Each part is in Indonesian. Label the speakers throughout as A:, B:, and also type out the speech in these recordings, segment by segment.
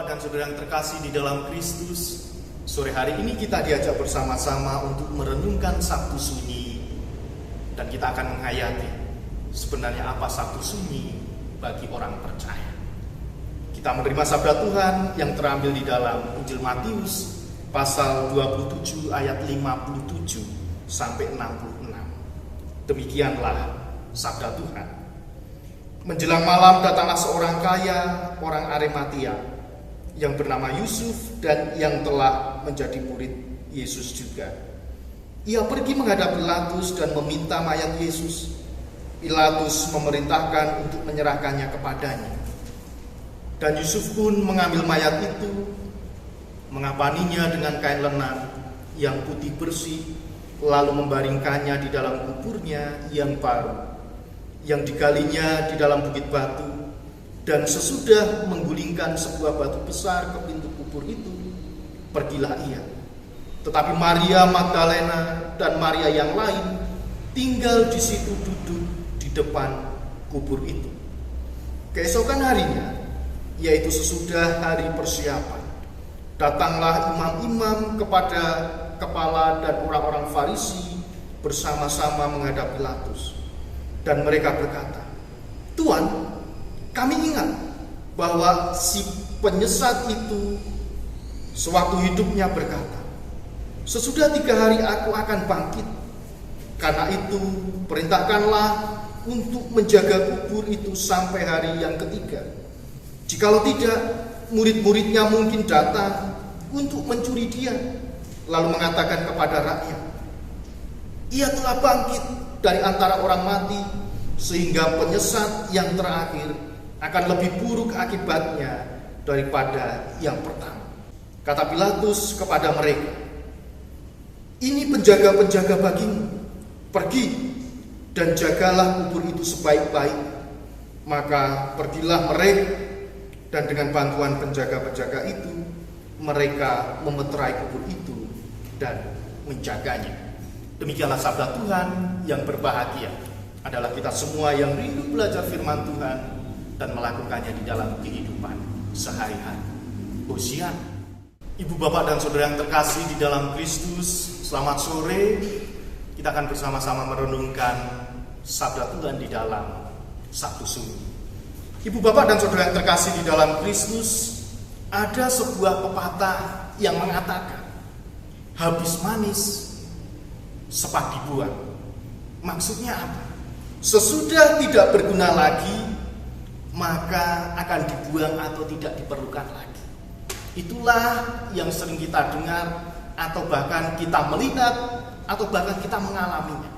A: dan saudara yang terkasih di dalam Kristus, sore hari ini kita diajak bersama-sama untuk merenungkan Sabtu Sunyi, dan kita akan menghayati sebenarnya apa Sabtu Sunyi bagi orang percaya. Kita menerima sabda Tuhan yang terambil di dalam Injil Matius pasal 27 ayat 57 sampai 66. Demikianlah sabda Tuhan. Menjelang malam datanglah seorang kaya, orang Arimatia, yang bernama Yusuf dan yang telah menjadi murid Yesus juga. Ia pergi menghadap Pilatus dan meminta mayat Yesus. Pilatus memerintahkan untuk menyerahkannya kepadanya. Dan Yusuf pun mengambil mayat itu, mengapaninya dengan kain lenan yang putih bersih, lalu membaringkannya di dalam kuburnya yang baru, yang digalinya di dalam bukit batu. Dan sesudah menggulingkan sebuah batu besar ke pintu kubur itu, pergilah ia. Tetapi Maria Magdalena dan Maria yang lain tinggal di situ duduk di depan kubur itu. Keesokan harinya, yaitu sesudah hari persiapan, datanglah imam-imam kepada kepala dan orang-orang Farisi bersama-sama menghadap Pilatus. Dan mereka berkata, "Tuan, kami ingat bahwa si penyesat itu sewaktu hidupnya berkata, 'Sesudah 3 hari aku akan bangkit.' Karena itu perintahkanlah untuk menjaga kubur itu sampai hari yang ketiga. Jikalau tidak, murid-muridnya mungkin datang untuk mencuri dia, lalu mengatakan kepada rakyat, 'Ia telah bangkit dari antara orang mati,' sehingga penyesat yang terakhir akan lebih buruk akibatnya daripada yang pertama." Kata Pilatus kepada mereka, "Ini penjaga-penjaga bagimu. Pergi dan jagalah kubur itu sebaik-baik." Maka pergilah mereka, dan dengan bantuan penjaga-penjaga itu, mereka memeterai kubur itu dan menjaganya. Demikianlah sabda Tuhan. Yang berbahagia adalah kita semua yang rindu belajar firman Tuhan dan melakukannya di dalam kehidupan sehari-hari. Hosiana. Ibu, bapak, dan saudara yang terkasih di dalam Kristus, selamat sore. Kita akan bersama-sama merenungkan sabda Tuhan di dalam Sabtu Sunyi. Ibu, bapak, dan saudara yang terkasih di dalam Kristus, ada sebuah pepatah yang mengatakan, habis manis sepak dibuang. Maksudnya apa? Sesudah tidak berguna lagi, maka akan dibuang atau tidak diperlukan lagi. Itulah yang sering kita dengar, atau bahkan kita melihat, atau bahkan kita mengalaminya.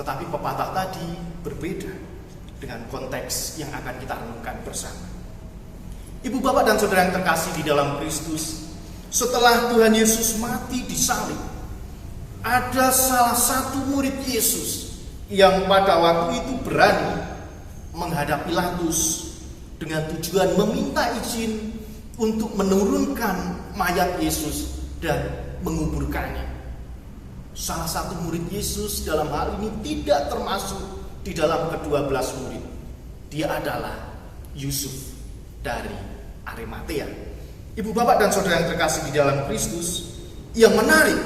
A: Tetapi pepatah tadi berbeda dengan konteks yang akan kita renungkan bersama. Ibu, bapak, dan saudara yang terkasih di dalam Kristus, setelah Tuhan Yesus mati di salib, ada salah satu murid Yesus yang pada waktu itu berani menghadap Pilatus dengan tujuan meminta izin untuk menurunkan mayat Yesus dan menguburkannya. Salah satu murid Yesus dalam hal ini tidak termasuk di dalam ke-12 murid. Dia adalah Yusuf dari Arimatea. Ibu, bapak, dan saudara yang terkasih di dalam Kristus, yang menarik,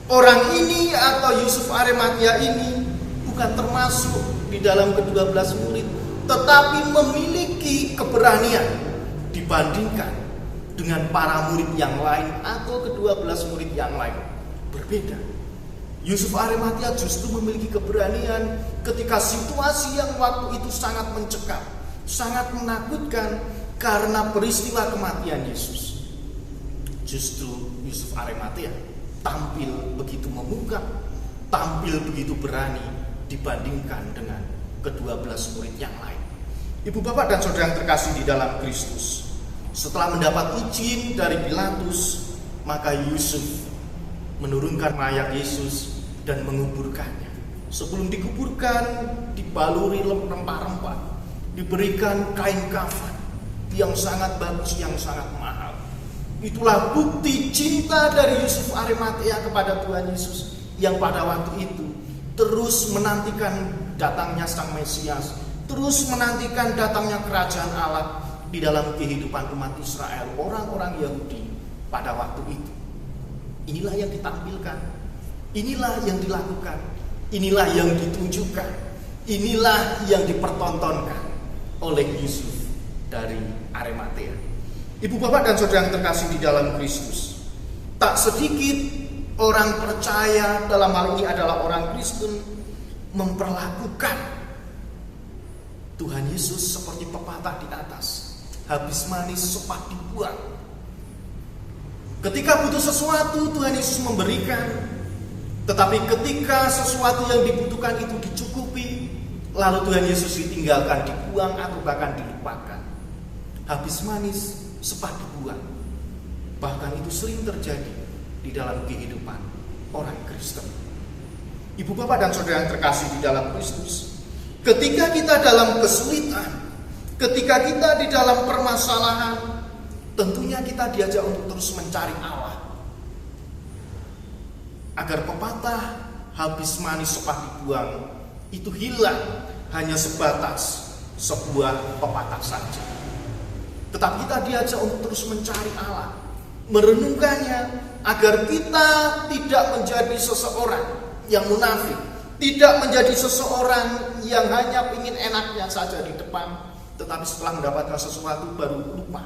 A: orang ini atau Yusuf Arimatea ini bukan termasuk di dalam ke-12 murid, tetapi memiliki keberanian dibandingkan dengan para murid yang lain atau ke-12 murid yang lain. Berbeda. Yusuf Arimatea justru memiliki keberanian ketika situasi yang waktu itu sangat mencekam, sangat menakutkan karena peristiwa kematian Yesus. Justru Yusuf Arimatea tampil begitu memukau, tampil begitu berani dibandingkan dengan ke-12 murid yang lain. Ibu, bapak, dan saudara yang terkasih di dalam Kristus, setelah mendapat izin dari Pilatus, maka Yusuf menurunkan mayat Yesus dan menguburkannya. Sebelum dikuburkan, dibaluri rempah-rempah, diberikan kain kafan yang sangat bagus, yang sangat mahal. Itulah bukti cinta dari Yusuf Arimatea kepada Tuhan Yesus, yang pada waktu itu terus menantikan datangnya Sang Mesias, terus menantikan datangnya kerajaan Allah, di dalam kehidupan umat Israel, orang-orang Yahudi pada waktu itu. Inilah yang ditampilkan, inilah yang dilakukan, inilah yang ditunjukkan, inilah yang dipertontonkan oleh Yusuf dari Arimatea. Ibu bapak dan saudara yang terkasih di dalam Kristus, tak sedikit orang percaya, dalam hal ini adalah orang Kristen, memperlakukan Tuhan Yesus seperti pepatah di atas, habis manis cepat dibuang. Ketika butuh sesuatu, Tuhan Yesus memberikan. Tetapi ketika sesuatu yang dibutuhkan itu dicukupi, lalu Tuhan Yesus ditinggalkan, dibuang, atau bahkan dilupakan. Habis manis cepat dibuang. Bahkan itu sering terjadi di dalam kehidupan orang Kristen. Ibu bapak dan saudara yang terkasih di dalam Kristus, ketika kita dalam kesulitan, ketika kita di dalam permasalahan, tentunya kita diajak untuk terus mencari Allah. Agar pepatah habis manis cepat dibuang itu hilang, hanya sebatas sebuah pepatah saja. Tetapi kita diajak untuk terus mencari Allah, merenungkannya, agar kita tidak menjadi seseorang yang munafik, tidak menjadi seseorang yang hanya ingin enaknya saja di depan, tetapi setelah mendapatkan sesuatu baru lupa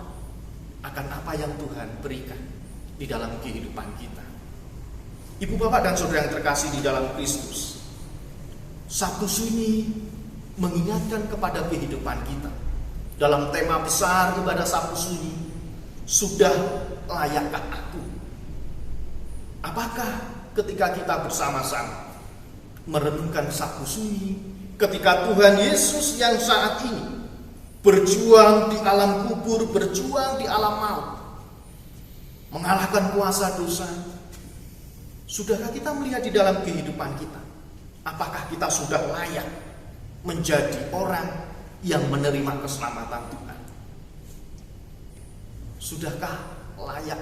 A: akan apa yang Tuhan berikan di dalam kehidupan kita. Ibu bapak dan saudara yang terkasih di dalam Kristus, Sabtu Sunyi mengingatkan kepada kehidupan kita. Dalam tema besar ibadah Sabtu Sunyi, sudah layakkah aku? Apakah ketika kita bersama-sama merenungkan Sabtu Sunyi, ketika Tuhan Yesus yang saat ini berjuang di alam kubur, berjuang di alam maut, mengalahkan kuasa dosa, sudahkah kita melihat di dalam kehidupan kita, apakah kita sudah layak menjadi orang yang menerima keselamatan Tuhan? Sudahkah layak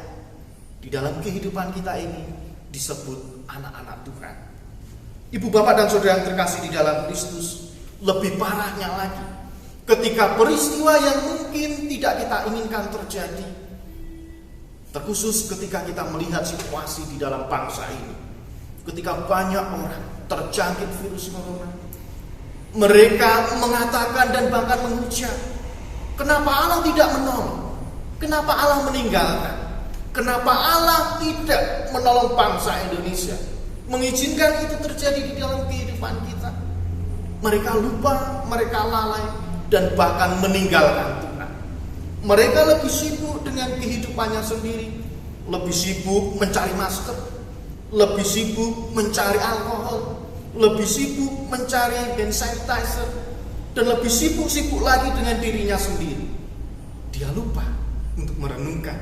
A: di dalam kehidupan kita ini disebut anak-anak Tuhan? Ibu bapak dan saudara yang terkasih di dalam Kristus, lebih parahnya lagi, ketika peristiwa yang mungkin tidak kita inginkan terjadi, terkhusus ketika kita melihat situasi di dalam bangsa ini, ketika banyak orang terjangkit virus corona, mereka mengatakan dan bahkan mengucap, kenapa Allah tidak menolong? Kenapa Allah meninggalkan? Kenapa Allah tidak menolong bangsa Indonesia? Mengizinkan itu terjadi di dalam kehidupan kita. Mereka lupa, mereka lalai, dan bahkan meninggalkan Tuhan. Mereka lebih sibuk dengan kehidupannya sendiri, lebih sibuk mencari masker, lebih sibuk mencari alkohol, lebih sibuk mencari hand sanitizer, dan lebih sibuk lagi dengan dirinya sendiri. Dia lupa untuk merenungkan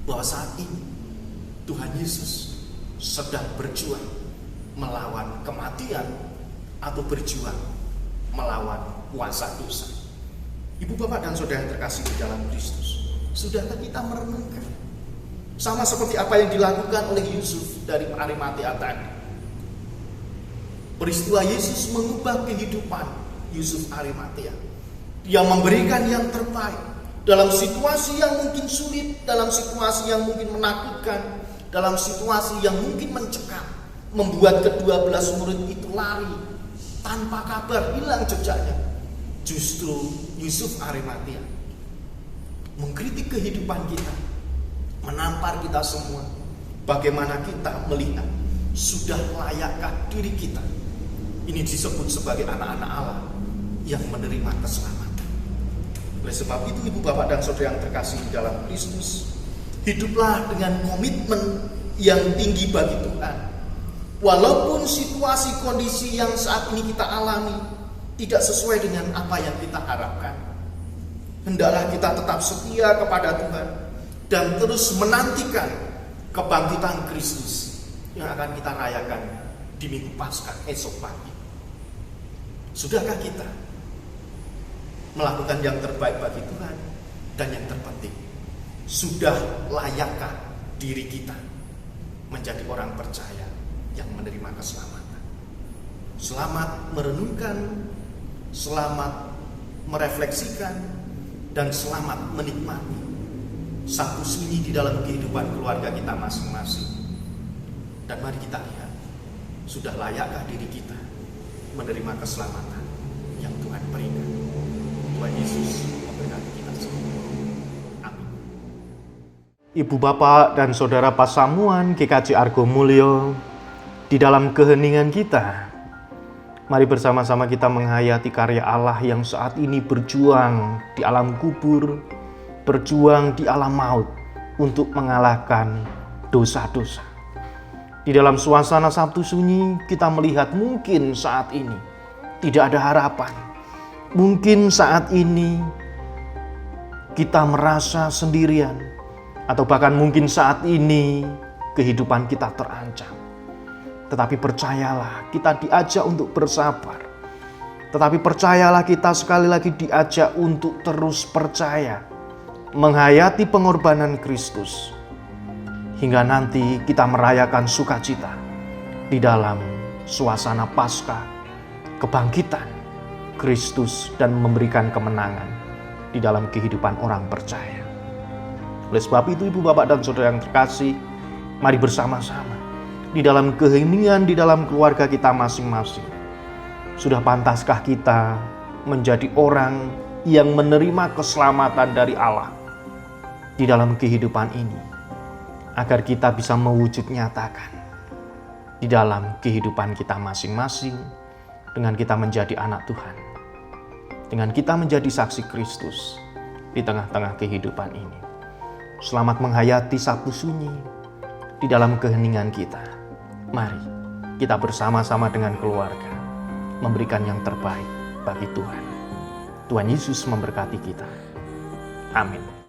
A: bahwa saat ini Tuhan Yesus sedang berjuang melawan kematian atau berjuang melawan kuasa dosa. Ibu bapak dan saudara yang terkasih di dalam Kristus, sudahkah kita merenungkan sama seperti apa yang dilakukan oleh Yusuf dari Arimatea tadi? Peristiwa Yesus mengubah kehidupan Yusuf Arimatea. Dia memberikan yang terbaik dalam situasi yang mungkin sulit, dalam situasi yang mungkin menakutkan, dalam situasi yang mungkin mencekam, membuat ke-12 murid itu lari tanpa kabar, hilang jejaknya. Justru Yusuf Arimatea mengkritik kehidupan kita, menampar kita semua. Bagaimana kita melihat, sudah layakkah diri kita ini disebut sebagai anak-anak Allah yang menerima keselamatan? Oleh sebab itu, ibu bapak dan saudara yang terkasih di dalam Kristus, hiduplah dengan komitmen yang tinggi bagi Tuhan. Walaupun situasi kondisi yang saat ini kita alami tidak sesuai dengan apa yang kita harapkan, hendaklah kita tetap setia kepada Tuhan dan terus menantikan kebangkitan Kristus yang akan kita rayakan di Minggu Paskah esok pagi. Sudahkah kita melakukan yang terbaik bagi Tuhan? Dan yang terpenting, sudah layakkah diri kita menjadi orang percaya yang menerima keselamatan? Selamat merenungkan, selamat merefleksikan, dan selamat menikmati Sabtu Sunyi di dalam kehidupan keluarga kita masing-masing. Dan mari kita lihat, sudah layakkah diri kita menerima keselamatan yang Tuhan berikan. Tuhan Yesus memberkati kita semua. Amin. Ibu Bapak dan Saudara Pasamuan GKJ Argo Mulyo, di dalam keheningan kita, mari bersama-sama kita menghayati karya Allah yang saat ini berjuang di alam kubur, berjuang di alam maut untuk mengalahkan dosa-dosa. Di dalam suasana Sabtu Sunyi, kita melihat mungkin saat ini tidak ada harapan. Mungkin saat ini kita merasa sendirian, atau bahkan mungkin saat ini kehidupan kita terancam. Tetapi percayalah, kita diajak untuk bersabar. Tetapi percayalah, kita sekali lagi diajak untuk terus percaya, menghayati pengorbanan Kristus, hingga nanti kita merayakan sukacita di dalam suasana Paskah, kebangkitan Kristus dan memberikan kemenangan di dalam kehidupan orang percaya. Oleh sebab itu, Ibu Bapak dan Saudara yang terkasih, mari bersama-sama di dalam keheningan di dalam keluarga kita masing-masing. Sudah pantaskah kita menjadi orang yang menerima keselamatan dari Allah di dalam kehidupan ini, agar kita bisa mewujud nyatakan di dalam kehidupan kita masing-masing, dengan kita menjadi anak Tuhan, dengan kita menjadi saksi Kristus di tengah-tengah kehidupan ini. Selamat menghayati Sabtu Sunyi di dalam keheningan kita. Mari kita bersama-sama dengan keluarga memberikan yang terbaik bagi Tuhan. Tuhan Yesus memberkati kita. Amin.